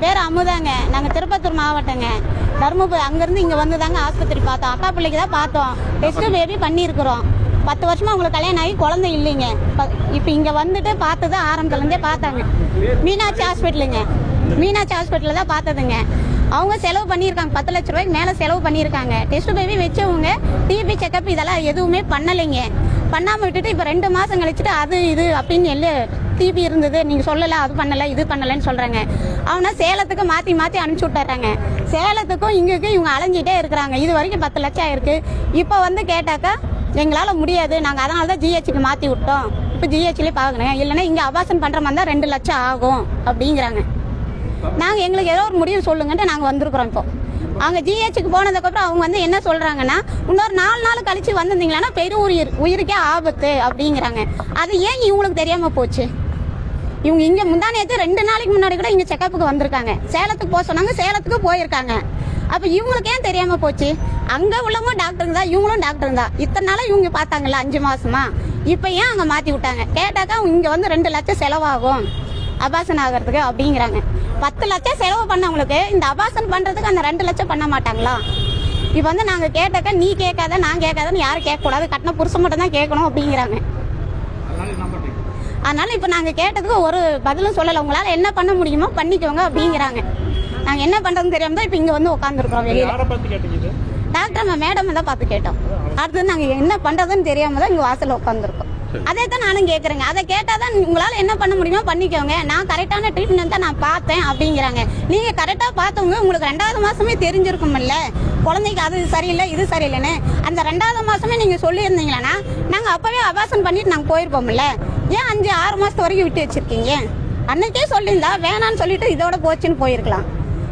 பேர் அமுதாங்க. நாங்கள் திருப்பத்தூர் மாவட்டங்க. தருமபுரி அங்கேருந்து இங்கே வந்து தாங்க ஆஸ்பத்திரி பார்த்தோம். அக்கா பிள்ளைக்கு தான் பார்த்தோம். டெஸ்ட்டு பேபி பண்ணியிருக்கிறோம். 10 வருஷமாக அவங்களுக்கு கல்யாணம் ஆகி குழந்தை இல்லைங்க. இப்போ இங்கே வந்துட்டு பார்த்தது ஆரம்பத்துலேருந்தே பார்த்தாங்க. மீனாட்சி ஹாஸ்பிட்டலுங்க. மீனாட்சி ஹாஸ்பிட்டலில் தான் பார்த்ததுங்க. அவங்க செலவு பண்ணியிருக்காங்க. 10 லட்ச ரூபாய்க்கு மேலே செலவு பண்ணியிருக்காங்க. டெஸ்ட் பேபி வச்சவங்க டிபி செக்கப் இதெல்லாம் எதுவுமே பண்ணலைங்க. பண்ணாமல் விட்டுட்டு இப்போ 2 மாதம் கழிச்சுட்டு அது இது அப்படின்னு டிபி இருந்தது, நீங்கள் சொல்லலை, அது பண்ணலை, இது பண்ணலைன்னு சொல்கிறாங்க. அவனா சேலத்துக்கு மாற்றி மாற்றி அனுப்பிச்சி விட்டுறாங்க. சேலத்துக்கும் இங்கேக்கும் இவங்க அலைஞ்சிட்டே இருக்கிறாங்க. இது வரைக்கும் 10 லட்சம் ஆயிருக்கு. இப்போ வந்து கேட்டாக்கா எங்களால் முடியாது, நாங்கள் அதனால தான் ஜிஹெச்சுக்கு மாற்றி விட்டோம். இப்போ ஜிஹெச்லேயே பார்க்கணும், இல்லைன்னா இங்கே அபாசன் பண்ணுற மாதிரி தான் 2 லட்சம் ஆகும் அப்படிங்கிறாங்க. நாங்கள் எங்களுக்கு ஏதோ ஒரு முடிவு சொல்லுங்கன்ட்டு நாங்கள் வந்திருக்கிறோம். இப்போ அங்கே ஜிஹெச்சுக்கு போனதுக்கப்புறம் அவங்க வந்து என்ன சொல்கிறாங்கன்னா, இன்னொரு 4 நாள் கழிச்சு வந்திருந்தீங்களன்னா பெரும் உயிருக்கே ஆபத்து அப்படிங்கிறாங்க. அது ஏன் இவங்களுக்கு தெரியாமல் போச்சு? இவங்க இங்கே முந்தானேற்று 2 நாளைக்கு முன்னாடி கூட இங்கே செக்கப்புக்கு வந்திருக்காங்க. சேலத்துக்கு போக சொன்னாங்க, சேலத்துக்கு போயிருக்காங்க. அப்போ இவங்களுக்கு ஏன் தெரியாமல் போச்சு? அங்கே உள்ளவங்க டாக்டருங்க தான், இவங்களும் டாக்டருங்க தான். இத்தனை நாளாக இவங்க பார்த்தாங்கல்ல 5 மாசமா, இப்போ ஏன் அங்கே மாற்றி விட்டாங்க? கேட்டாக்கா இங்கே வந்து 2 லட்சம் செலவாகும் அபாசன் ஆகிறதுக்கு அப்படிங்கிறாங்க. 10 லட்சம் செலவு பண்ணவங்களுக்கு இந்த அபாசன் பண்ணுறதுக்கு அந்த 2 லட்சம் பண்ண மாட்டாங்களா? இப்போ வந்து நாங்கள் கேட்டாக்கா நீ கேட்காத நான் கேட்காதன்னு யாரும் கேட்கக்கூடாது, கட்டின புருஷன் மட்டும் தான் கேட்கணும் அப்படிங்கிறாங்க. அதனால இப்போ நாங்கள் கேட்டதுக்கு ஒரு பதிலும் சொல்லலை. உங்களால் என்ன பண்ண முடியுமோ பண்ணிக்கோங்க அப்படிங்கிறாங்க. நாங்கள் என்ன பண்ணுறதுன்னு தெரியாமல் தான் இப்போ இங்கே வந்து உட்காந்துருக்குறோம். வெளியில் டாக்டர் மேடம் தான் பார்த்து கேட்டோம். அடுத்தது நாங்கள் என்ன பண்ணுறதுன்னு தெரியாமல் தான் இங்கே வாசலில் உட்காந்துருக்கோம். அதே தான் நானும் கேட்குறேங்க. அதை கேட்டால் தான் உங்களால் என்ன பண்ண முடியுமோ பண்ணிக்கோங்க, நான் கரெக்டான ட்ரீட்மெண்ட் தான் நான் பார்த்தேன் அப்படிங்கிறாங்க. நீங்கள் கரெக்டாக பார்த்தவங்க உங்களுக்கு 2வது மாதமே தெரிஞ்சிருக்கும்ல குழந்தைக்கு அது சரியில்லை இது சரியில்லைன்னு. அந்த 2வது மாதமே நீங்கள் சொல்லியிருந்தீங்களா நாங்கள் அப்போவே அபாசன் பண்ணிட்டு நாங்கள் போயிருப்போம்ல. ஏன் 5-6 மாதத்து வரைக்கும் விட்டு வச்சுருக்கீங்க? அன்னைக்கே சொல்லியிருந்தா வேணான்னு சொல்லிட்டு இதோட போச்சுன்னு போயிருக்கலாம்.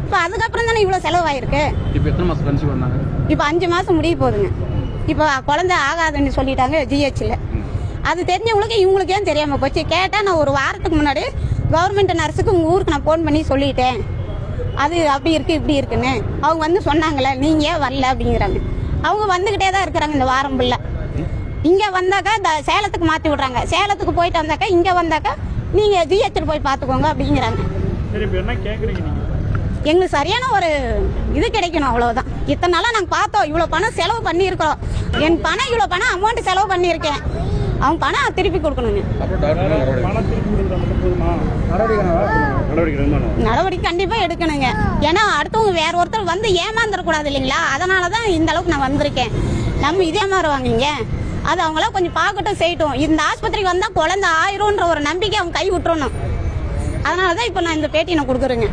இப்போ அதுக்கப்புறம் தானே இவ்வளோ செலவாயிருக்கு. இப்போ எத்தனை மாதம் கன்சீவ் பண்ணாங்க? இப்போ 5 மாதம் முடிய போகுதுங்க. இப்போ குழந்தை ஆகாதுன்னு சொல்லிட்டாங்க ஜிஹெச்சில். அது தெரிஞ்சவங்களுக்கு இவங்களுக்கு ஏன் தெரியாமல் போச்சு? கேட்டால் நான் ஒரு வாரத்துக்கு முன்னாடி கவர்மெண்ட் நர்ஸுக்கு உங்கள் ஊருக்கு நான் ஃபோன் பண்ணி சொல்லிட்டேன், அது அப்படி இருக்குது இப்படி இருக்குன்னு. அவங்க வந்து சொன்னாங்களே, நீங்கள் ஏன் வரல அப்படிங்கிறாங்க. அவங்க வந்துக்கிட்டே தான் இருக்கிறாங்க இந்த வாரம் ஃபுல்லா. இங்கே வந்தாக்கா சேலத்துக்கு மாற்றி விட்றாங்க. சேலத்துக்கு போயிட்டு வந்தாக்கா இங்கே வந்தாக்கா நீங்கள் ஜிஹெச்சில் போய் பார்த்துக்கோங்க அப்படிங்கிறாங்க. எங்களுக்கு சரியான ஒரு இது கிடைக்கணும், அவ்வளோதான். இத்தனை நாளாக நாங்கள் பார்த்தோம், இவ்வளோ பணம் செலவு பண்ணியிருக்கிறோம். என் பணம் இவ்வளோ பணம் அமௌண்ட் செலவு பண்ணியிருக்கேன், அவங்க பணம் திருப்பி கொடுக்கணுங்க. நடவடிக்கை கண்டிப்பாக எடுக்கணுங்க. ஏன்னா அடுத்தவங்க வேற ஒருத்தர் வந்து ஏமாந்துடக்கூடாது இல்லைங்களா? அதனால தான் இந்த அளவுக்கு நான் வந்திருக்கேன். நம்ம இதே மாதிரி வாங்கிங்க, அது அவங்களாம் கொஞ்சம் பார்க்கட்டும் செய்யட்டும். இந்த ஆஸ்பத்திரிக்கு வந்தால் குழந்தை ஆயிரும்ன்ற ஒரு நம்பிக்கை அவங்க கை விட்டுறணும். அதனால தான் இப்போ நான் இந்த பேட்டி நான் கொடுக்குறேங்க.